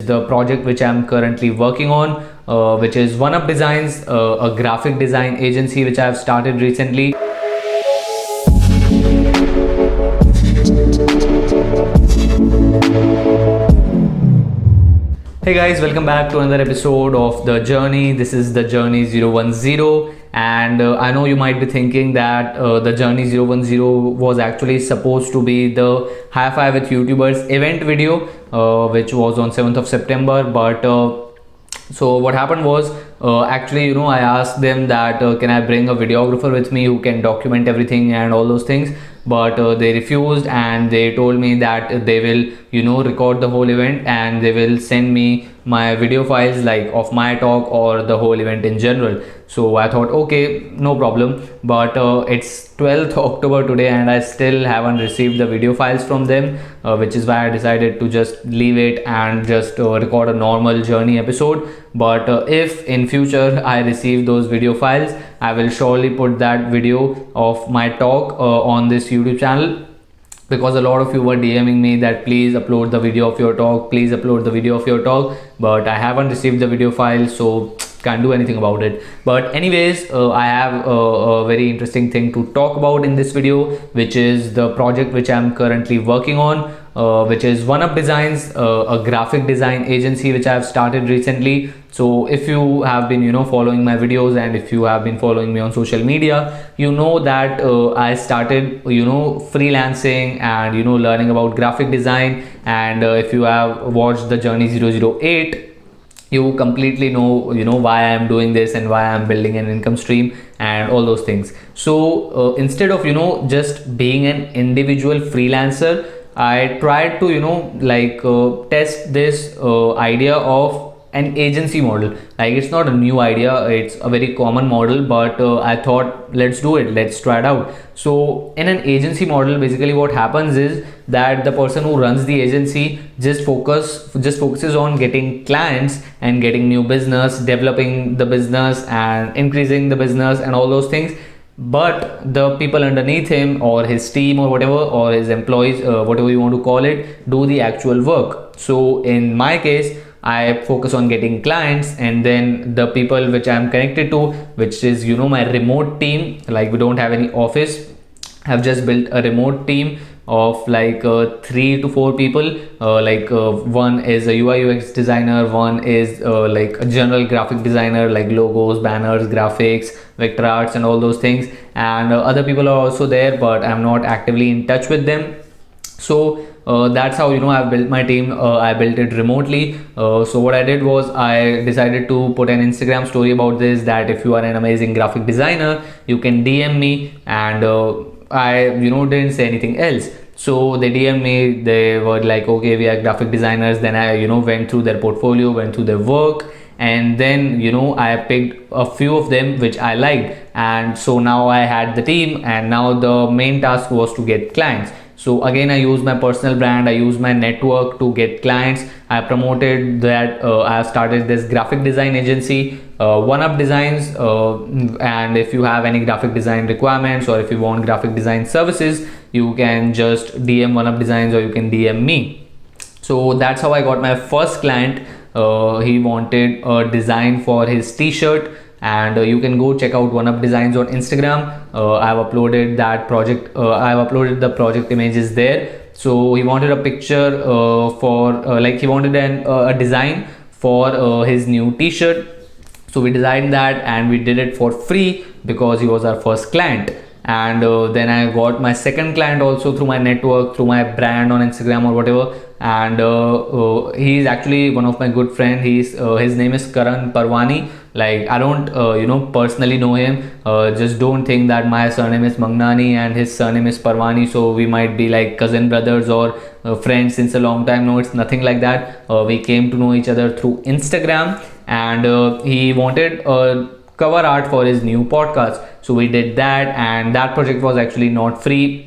the project which I'm currently working on, which is One Up Designs, a graphic design agency which I've started recently. Hey guys, welcome back to another episode of The Journey. This is The Journey 010, and I know you might be thinking that The Journey 010 was actually supposed to be the High Five with YouTubers event video, which was on 7th of September, but so what happened was, actually, I asked them that can I bring a videographer with me who can document everything and all those things, but they refused, and they told me that they will record the whole event and they will send me my video files, like of my talk or the whole event in general. So I thought, okay, no problem, but it's 12th October today and I still haven't received the video files from them, which is why I decided to just leave it and just record a normal journey episode. But if in future I receive those video files, I will surely put that video of my talk on this YouTube channel, because a lot of you were DMing me that please upload the video of your talk, please upload the video of your talk, but I haven't received the video file, so can't do anything about it. But anyways, I have a very interesting thing to talk about in this video, which is the project which I'm currently working on, which is One Up Designs, a graphic design agency which I have started recently. So if you have been following my videos, and if you have been following me on social media, you know that I started freelancing and learning about graphic design. And if you have watched the Journey 008, you completely know why I am doing this and why I am building an income stream and all those things. So instead of just being an individual freelancer, I tried to test this idea of an agency model. Like, it's not a new idea, it's a very common model, but I thought, let's do it, let's try it out. So in an agency model, basically what happens is that the person who runs the agency just focuses on getting clients and getting new business, developing the business and increasing the business and all those things. But the people underneath him, or his team, or whatever, or his employees, whatever you want to call it, do the actual work. So in my case, I focus on getting clients, and then the people which I am connected to, which is my remote team. Like, we don't have any office. I've just built a remote team of 3 to 4 people. One is a UI UX designer, one is a general graphic designer, like logos, banners, graphics, vector arts and all those things, and other people are also there, but I'm not actively in touch with them. So that's how I've built my team. I built it remotely. So what I did was, I decided to put an Instagram story about this, that if you are an amazing graphic designer, you can DM me, and I didn't say anything else. So they DM'd me, they were like, okay, we are graphic designers. Then I went through their portfolio, went through their work, and then I picked a few of them which I liked, and so now I had the team, and now the main task was to get clients. So again, I use my personal brand, I use my network to get clients. I promoted that I have started this graphic design agency, One Up Designs, and if you have any graphic design requirements, or if you want graphic design services, you can just DM One Up Designs, or you can DM me. So that's how I got my first client. He wanted a design for his t-shirt, and you can go check out One Up Designs on Instagram. I've uploaded that project. I've uploaded the project images there. So he wanted a picture he wanted a design for his new t-shirt. So we designed that, and we did it for free because he was our first client. And then I got my second client also through my network, through my brand on Instagram or whatever. And he's actually one of my good friend. His name is Karan Parwani. Like, I don't personally know him. Just don't think that my surname is Mangnani and his surname is Parwani, so we might be like cousin brothers or friends since a long time. No, it's nothing like that. We came to know each other through Instagram, and he wanted cover art for his new podcast. So we did that, and that project was actually not free.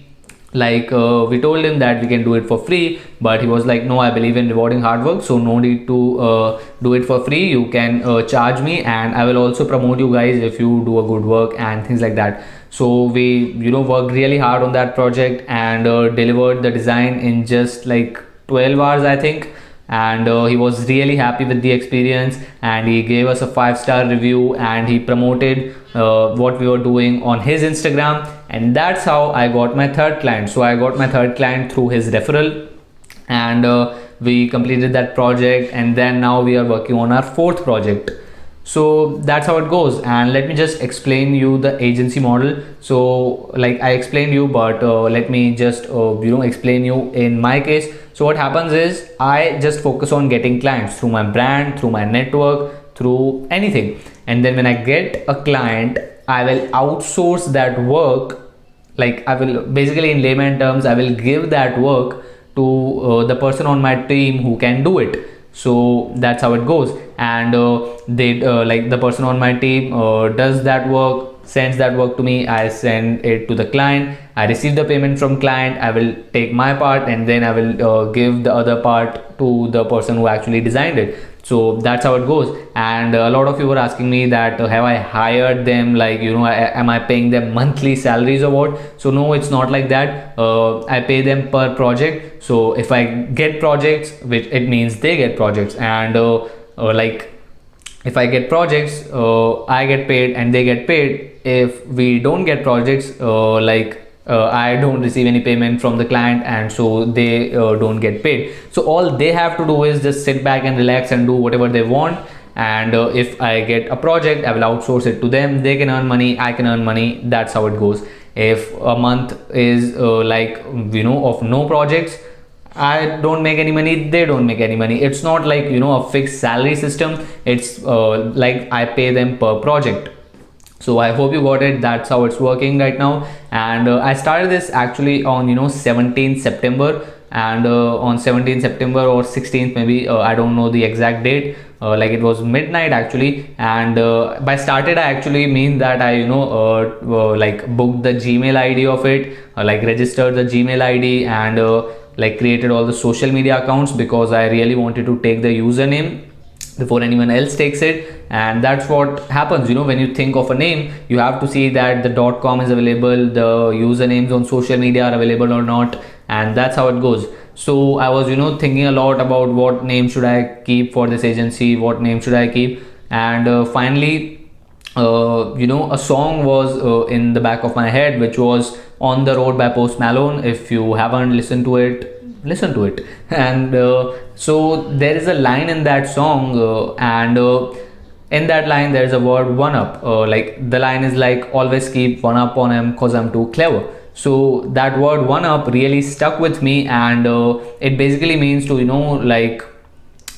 We told him that we can do it for free, but he was like, no, I believe in rewarding hard work, so no need to do it for free. You can charge me, and I will also promote you guys if you do a good work and things like that. So we worked really hard on that project, and delivered the design in just like 12 hours, I think. and he was really happy with the experience, and he gave us a 5-star review, and he promoted what we were doing on his Instagram, and that's how I got my third client. So I got my third client through his referral, and we completed that project, and then now we are working on our fourth project. So that's how it goes. And let me just explain you the agency model. So like I explained you, but let me just explain you in my case. So what happens is I just focus on getting clients through my brand, through my network, through anything, and then when I get a client, I will outsource that work. Like I will basically, in layman terms, I will give that work to the person on my team who can do it. So that's how it goes. And they like the person on my team does that work, sends that work to me, I send it to the client, I receive the payment from client, I will take my part, and then I will give the other part to the person who actually designed it. So that's how it goes. And a lot of you were asking me that have I hired them, like am I paying them monthly salaries or what? So no, it's not like that. I pay them per project. So if I get projects, which it means they get projects, and like if I get projects, I get paid and they get paid. If we don't get projects, I don't receive any payment from the client, and so they don't get paid. So all they have to do is just sit back and relax and do whatever they want. And if I get a project, I will outsource it to them. They can earn money, I can earn money. That's how it goes. If a month is of no projects, I don't make any money, they don't make any money. It's not like a fixed salary system. It's like I pay them per project. So I hope you got it. That's how it's working right now. And I started this actually on 17th September, and on 17th September or 16th maybe, I don't know the exact date, like it was midnight actually. And by started, I actually mean that I like booked the Gmail ID of it, like registered the Gmail ID, and like created all the social media accounts, because I really wanted to take the username before anyone else takes it. And that's what happens, when you think of a name, you have to see that the .com is available, the usernames on social media are available or not, and that's how it goes. So I was thinking a lot about what name should I keep for this agency, what name should I keep, and finally a song was in the back of my head, which was On the Road by Post Malone. If you haven't listened to it, listen to it. And so there is a line in that song, and in that line there's a word one up. Like the line is like, always keep one up on him cause I'm too clever. So that word one up really stuck with me, and it basically means to like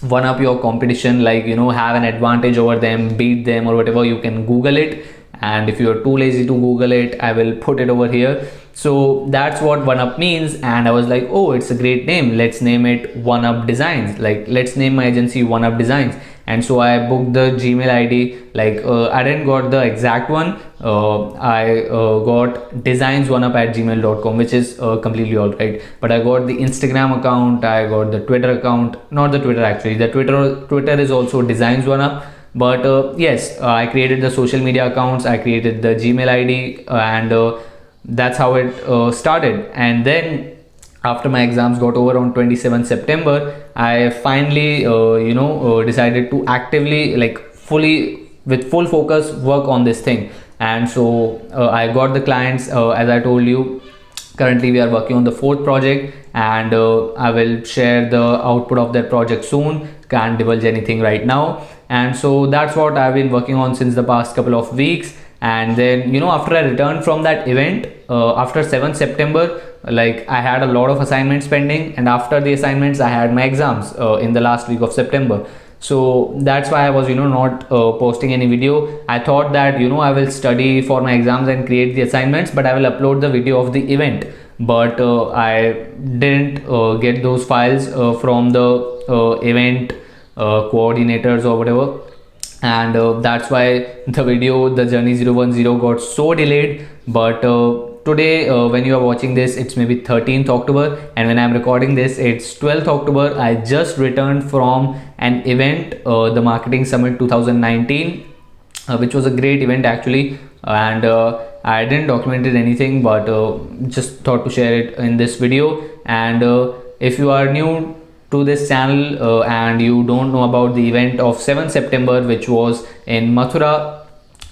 one up your competition, like have an advantage over them, beat them or whatever. You can Google it, and if you're too lazy to Google it, I will put it over here. So that's what one up means. And I was like, oh, it's a great name, let's name it One Up Designs. Like let's name my agency One Up Designs. And so I booked the Gmail ID. Like I didn't got the exact one. I got designs1up@gmail.com, which is completely all right. But I got the Instagram account, I got the Twitter account, not the Twitter actually. The Twitter is also designs1up. But yes, I created the social media accounts, I created the Gmail ID, and that's how it started. And then after my exams got over on 27th September, I finally decided to actively, like fully, with full focus, work on this thing. And so I got the clients, as I told you. Currently we are working on the fourth project, and I will share the output of that project soon. Can't divulge anything right now. And so that's what I've been working on since the past couple of weeks. And then after I returned from that event, after 7th September, like I had a lot of assignments pending, and after the assignments I had my exams in the last week of September. So that's why I was not posting any video. I thought that I will study for my exams and create the assignments, but I will upload the video of the event. But I didn't get those files from the event coordinators or whatever, and that's why the video, the Journey 010, got so delayed. But today, when you are watching this, it's maybe 13th October, and when I'm recording this, it's 12th October. I just returned from an event, the Marketing Summit 2019, which was a great event actually. And I didn't document anything, but just thought to share it in this video. And if you are new to this channel and you don't know about the event of 7th September, which was in Mathura,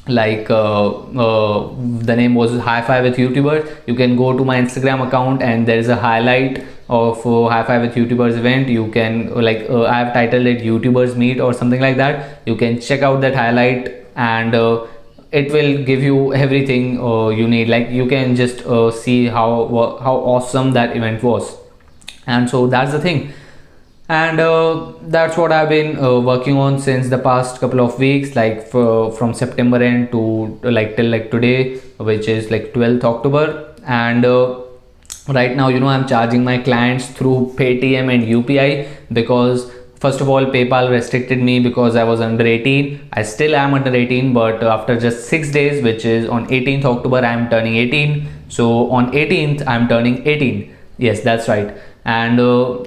like the name was High Five with YouTubers, you can go to my Instagram account and there is a highlight of High Five with YouTubers event. You can I have titled it YouTubers Meet or something like that. You can check out that highlight and it will give you everything you need. Like you can just see how awesome that event was. And so that's the thing, and that's what I've been working on since the past couple of weeks, like from September end to till today, which is like 12th October. And right now, I'm charging my clients through Paytm and UPI, because first of all, PayPal restricted me because I was under 18. I still am under 18, but after just 6 days, which is on 18th October, I am turning 18. So on 18th, I'm turning 18. Yes, that's right. And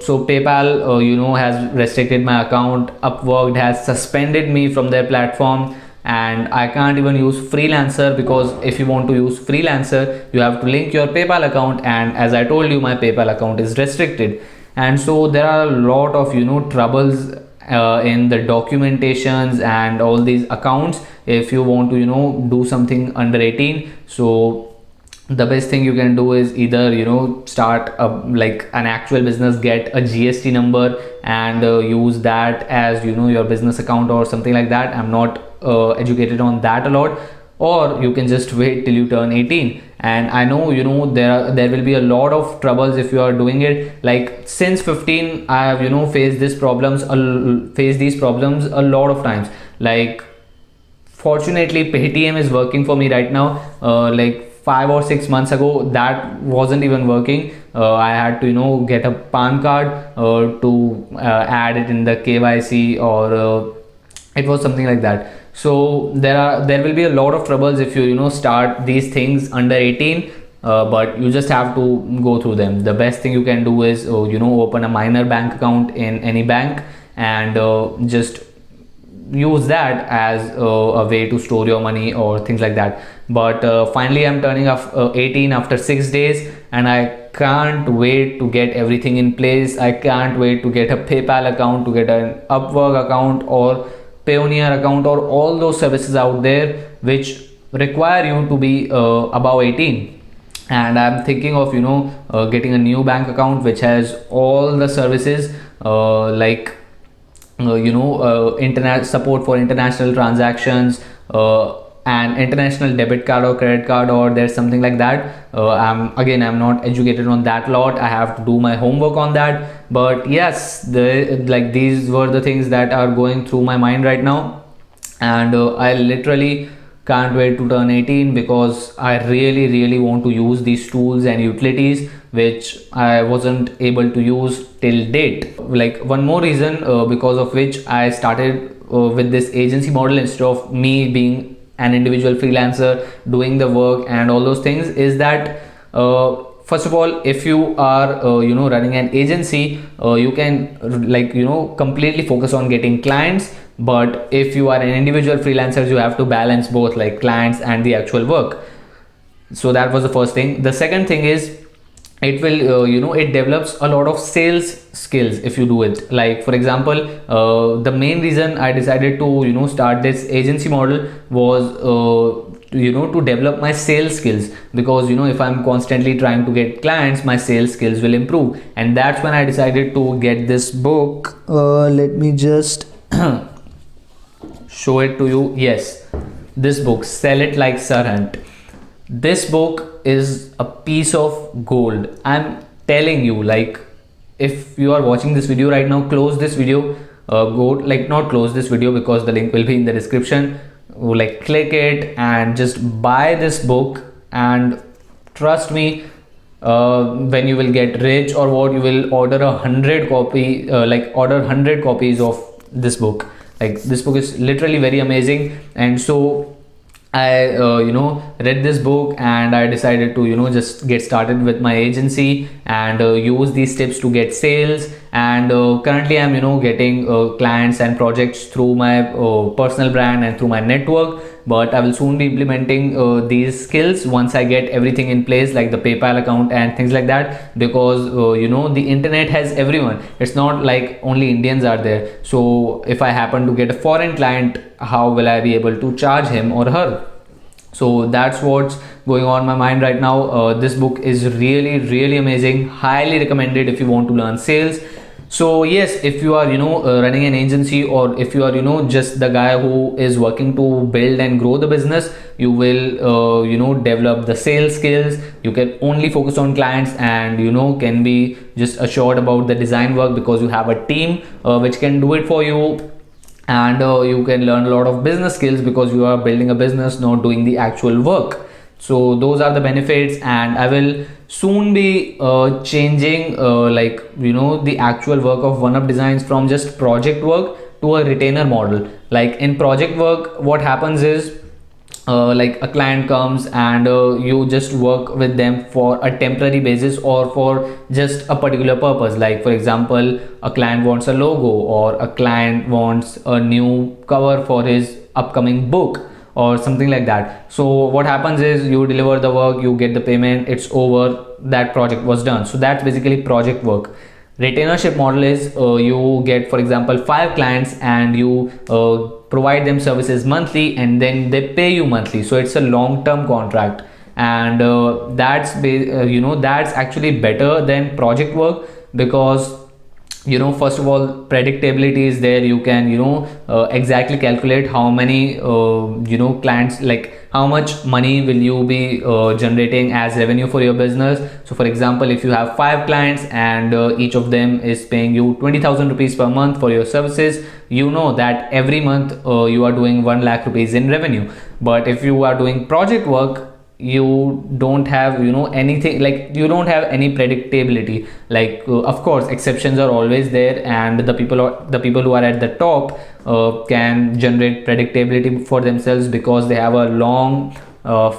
so PayPal has restricted my account. Upwork has suspended me from their platform, and I can't even use freelancer, because if you want to use freelancer, you have to link your PayPal account, and as I told you, my PayPal account is restricted. And so there are a lot of troubles in the documentations and all these accounts if you want to do something under 18. So the best thing you can do is either start an actual business, get a GST number, and use that as your business account or something like that. I'm not educated on that a lot. Or you can just wait till you turn 18. And I know there will be a lot of troubles if you are doing it. Like since 15, I have faced these problems a lot of times. Like fortunately, Paytm is working for me right now. 5 or 6 months ago, that wasn't even working. I had to get a PAN card to add it in the KYC, or it was something like that. So there will be a lot of troubles if you start these things under 18, but you just have to go through them. The best thing you can do is open a minor bank account in any bank, and just use that as a way to store your money or things like that. But finally I'm turning 18 after 6 days, and I can't wait to get everything in place. I can't wait to get a PayPal account, to get an Upwork account or Payoneer account, or all those services out there which require you to be above 18. And I'm thinking of getting a new bank account which has all the services internet support for international transactions, and international debit card or credit card, or there's something like that. I'm not educated on that lot. I have to do my homework on that. But yes, these were the things that are going through my mind right now, and I literally can't wait to turn 18, because I really want to use these tools and utilities which I wasn't able to use till date. Like one more reason because of which I started with this agency model instead of me being an individual freelancer doing the work and all those things is that first of all, if you are running an agency, you can completely focus on getting clients. But if you are an individual freelancer, you have to balance both, like clients and the actual work. So that was the first thing. The second thing is, it will it develops a lot of sales skills if you do it. Like for example, the main reason I decided to start this agency model was to develop my sales skills, because if I'm constantly trying to get clients, my sales skills will improve. And that's when I decided to get this book. Let me just show it to you. Yes, this book, Sell It Like SERHANT. This book is a piece of gold. I'm telling you, like, if you are watching this video right now, close this video, not close this video, because the link will be in the description. Click it and just buy this book, and trust me, when you will get rich or what, you will order 100 copies of this book. Like this book is literally very amazing. And so I read this book, and I decided to just get started with my agency and use these tips to get sales. and currently I'm getting clients and projects through my personal brand and through my network. But I will soon be implementing these skills once I get everything in place, like the PayPal account and things like that, because the internet has everyone. It's not like only Indians are there. So if I happen to get a foreign client, how will I be able to charge him or her? So that's what's going on in my mind right now. This book is really, really amazing, highly recommended if you want to learn sales. So yes, if you are running an agency, or if you are just the guy who is working to build and grow the business, you will develop the sales skills. You can only focus on clients, and can be just assured about the design work, because you have a team which can do it for you. And you can learn a lot of business skills, because you are building a business, not doing the actual work. So those are the benefits, and I will soon be changing the actual work of One Up Designs from just project work to a retainer model. Like in project work, what happens is like a client comes, and you just work with them for a temporary basis, or for just a particular purpose. Like for example, a client wants a logo, or a client wants a new cover for his upcoming book, or something like that. So what happens is, you deliver the work, you get the payment, it's over, that project was done. So that's basically project work. Retainership model is you get, for example, 5 clients, and you provide them services monthly, and then they pay you monthly. So it's a long-term contract, and that's actually better than project work, because first of all, predictability is there. You can exactly calculate how many clients, like how much money will you be generating as revenue for your business. So for example, if you have 5 clients, and each of them is paying you 20,000 rupees per month for your services, you know that every month you are doing 1 lakh rupees in revenue. But if you are doing project work, you don't have anything, like you don't have any predictability. Like of course, exceptions are always there, and the people who are at the top can generate predictability for themselves, because they have a long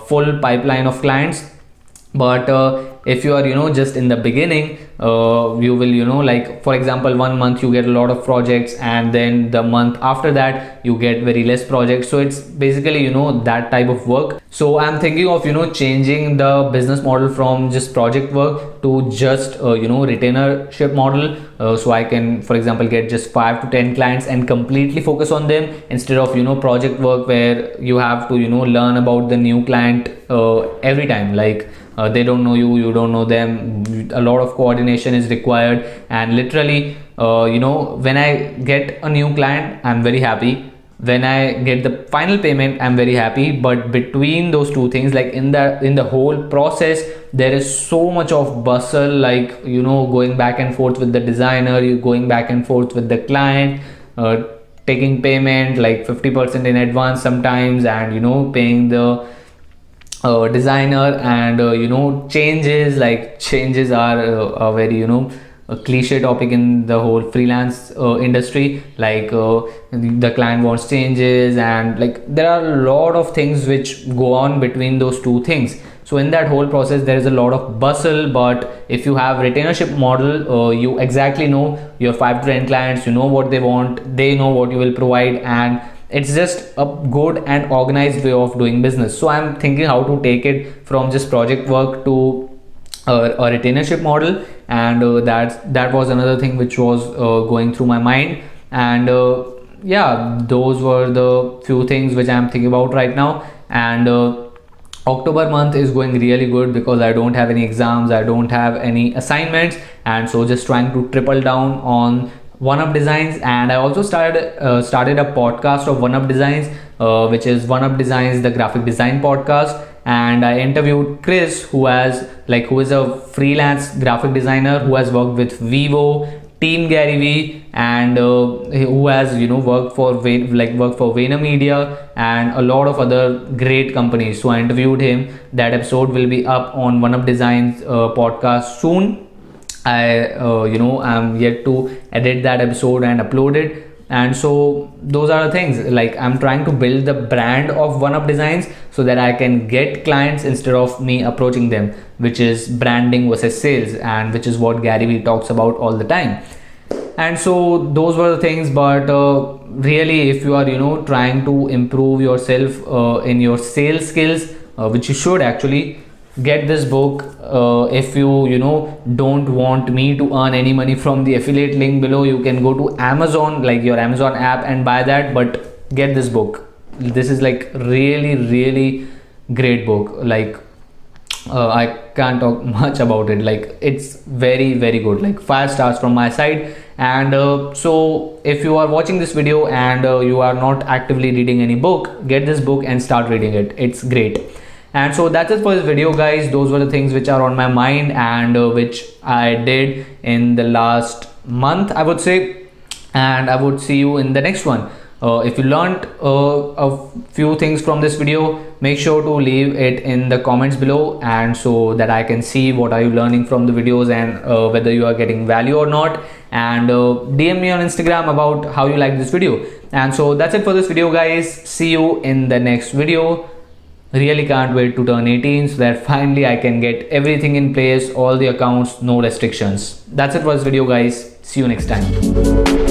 full pipeline of clients. But if you are just in the beginning, you will like for example, 1 month you get a lot of projects, and then the month after that you get very less projects. So it's basically that type of work. So I'm thinking of changing the business model from just project work to just retainership model, so I can, for example, get just 5 to 10 clients and completely focus on them, instead of project work, where you have to learn about the new client every time. Like they don't know you, you don't know them. A lot of coordination is required, and literally when I get a new client, I'm very happy. When I get the final payment, I'm very happy. But between those two things, like in the whole process, there is so much of bustle, like going back and forth with the designer, you going back and forth with the client, taking payment like 50% in advance sometimes, and paying the designer, and changes are a very a cliche topic in the whole freelance industry. Like the client wants changes, and like there are a lot of things which go on between those two things. So in that whole process, there is a lot of bustle. But if you have retainership model, you exactly know your 5 to 10 clients, you know what they want, they know what you will provide, and it's just a good and organized way of doing business. So I'm thinking how to take it from just project work to a retainership model, and that was another thing which was going through my mind. And yeah, those were the few things which I'm thinking about right now. And October month is going really good, because I don't have any exams, I don't have any assignments, and so just trying to triple down on One Up Designs. And I also started a podcast of One Up Designs, which is One Up Designs, the graphic design podcast. And I interviewed Chris, who is a freelance graphic designer who has worked with Vivo, Team Gary V, and who has worked for VaynerMedia and a lot of other great companies. So I interviewed him. That episode will be up on One Up Designs podcast soon. I'm yet to edit that episode and upload it. And so those are the things, like I'm trying to build the brand of One Up Designs so that I can get clients instead of me approaching them, which is branding versus sales, and which is what Gary Vee talks about all the time. And so those were the things. But really, if you are trying to improve yourself in your sales skills, which you should actually get this book. If you don't want me to earn any money from the affiliate link below, you can go to Amazon, like your Amazon app, and buy that. But get this book. This is like really great book. Like I can't talk much about it. Like it's very good, like 5 stars from my side. And so if you are watching this video and you are not actively reading any book, get this book and start reading it. It's great. And so that's it for this video, guys. Those were the things which are on my mind and which I did in the last month, I would say. And I would see you in the next one. If you learned a few things from this video, make sure to leave it in the comments below, and so that I can see what are you learning from the videos and whether you are getting value or not. And DM me on Instagram about how you like this video. And so that's it for this video, guys. See you in the next video. Really can't wait to turn 18 so that finally I can get everything in place, all the accounts, no restrictions. That's it for this video, guys. See you next time.